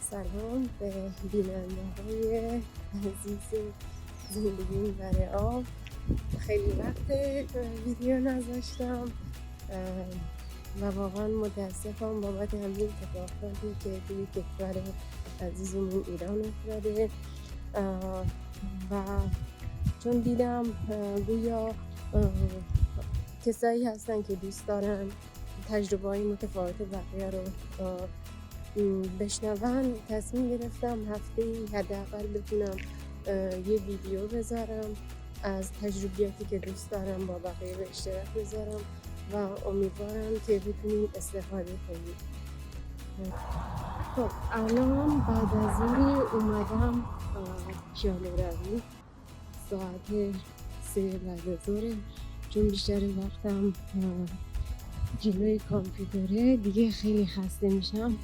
سلام به بیننده های عزیز زندگی برای آب. خیلی وقت ویدیو نذاشتم و واقعا متاسفم بابت همین اتفاقاتی که توی کشور عزیزمون ایران افتاده و چون دیدم گویا کسایی هستن که دوست دارن تجربه های متفاوت بقیه رو بشنون، تصمیم گرفتم هفته‌ای حداقل بتونم یه ویدیو بذارم از تجربیاتی که دوست دارم با بقیه به اشتراک بذارم و امیدوارم که بتونیم استفاده کنیم. خب الان بعد از ظهر اومدم پیاده روی، ساعت 3 بعد از ظهر، چون بیشتر وقتم جلوی کامپیوتره دیگه خیلی خسته میشم،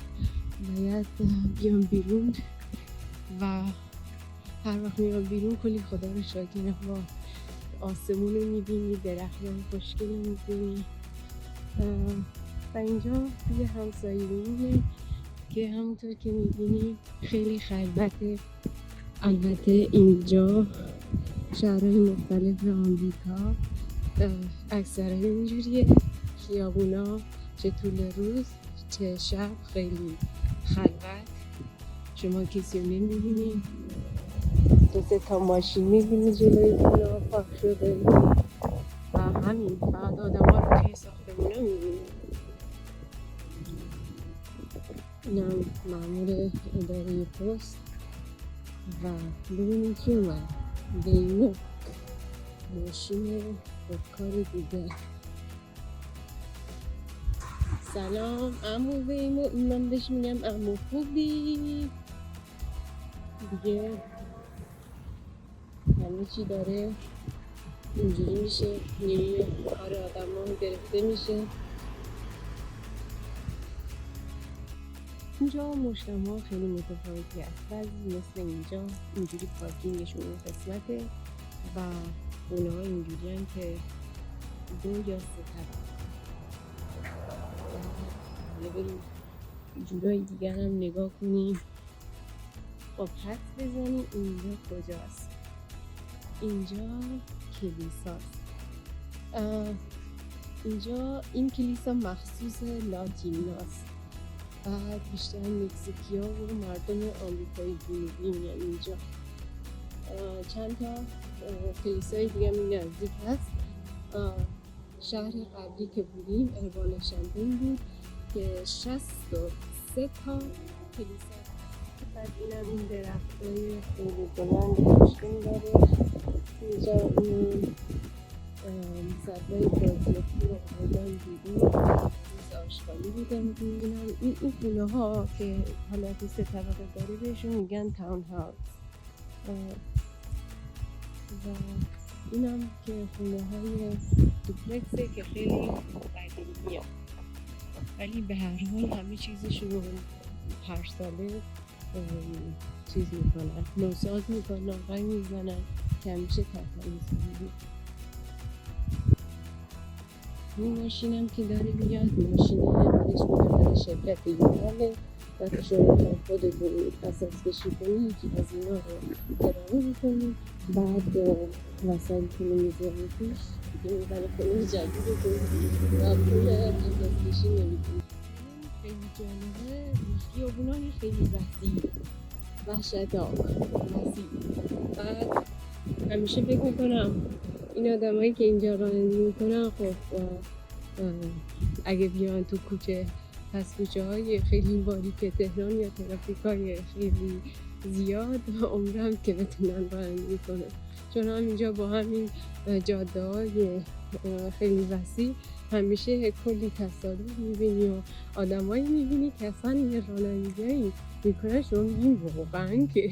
باید بیام بیرون و هر وقت میام بیرون کلی خدا رو شاکرم. با آسمون رو میبینی، درختان خوشگل رو میبینی و اینجا توی همسایه‌مونه که همونطور که میبینی خیلی خلوته. البته اینجا شهرهای مختلف آمریکا اکثرا اینجوریه، خیابونا چه طول روز چه شب خیلی خلوت، شما کسی رو نمیبینی، 2-3 تا ماشین میبینی جلوی خونه پارک شده و همین، فقط آدم ها رو توی ساختمونا میبینی. اینم مأمور اداره پست و ببینیم کی اومد، ویمو ماشین خودکار دیگه. سلام عمو ویمو، من بهش میگم عمو خوبی؟ دیگه همه چی داره اینجوری میشه، نیروی کار آدم ها گرفته میشه. اینجا مجتمع خیلی متفاوتی هست، بعضی مثل اینجا اینجوری پارکینگشون اون قسمته و خونه ها اینجوری هم که 2 یا 3 طبقه. حالا بریم جورای دیگر هم نگاه کنیم. خب حدس بزنیم اینجا کجاست؟ اینجا کلیساست. اینجا این کلیسا مخصوص لاتیناست، بعد بیشتر مکزیکیا و مردم آمریکای جنوبی میان اینجا. چند تا کلیسای دیگه می نزدیک هست. شهر قبلی که بودیم اروان شمپین بود که 63 تا کلیسا. بعد اینم این درختای خیلی بلند خوشگل داره. اینجا این مسئله بازیتی رو آوردن بیرون، آشغالی بودن بیرونم. این خونه ها که حالت 3 طبقه داره بهشون میگن تاون هاوس و اینم که خونه های دوپلکسه که خیلی قدیمیه، ولی به هر حال همه چیزشون رو هر ساله چیز میکنن، نوساز میکنن، آقای میزنن که همیشه تحتمیز میکنن. این ماشینم که داره میاد ماشین برش میگردن شرکت یونانه و که شما خودتون اساس کشی کنید یکی از اینا رو کرایه میکنید، بعد وسایلتون رو میذارید پیش دیگه میبره خونه جدیدتون و پول اساس کشی نمیکنید. خیلی جالبه، خیابونای خیلی وحشتناک وسیع. بعد همیشه فکر میکنم این آدمایی که اینجا رانندگی میکنن خب اگه بیان تو کوچه، پس کوچه های خیلی باریک تهران یا ترافیک های خیلی زیاد، عمرم که بتونن رانندگی کنن، چون هم اینجا با همین جاده های خیلی وسیع همیشه کلی تصادف میبینی و آدمایی میبینی که اصلا یه رانندگی میکنن شما میگین واقعا که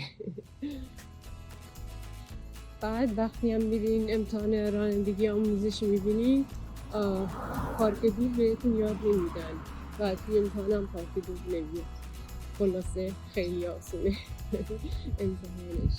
بعد وقتی هم میرین امتحان رانندگی آموزش میبینین پارک دور بهتون یاد نمیدن و توی امتحان هم پارک دور نمیاد. خلاصه خیلی آسونه امتحانش.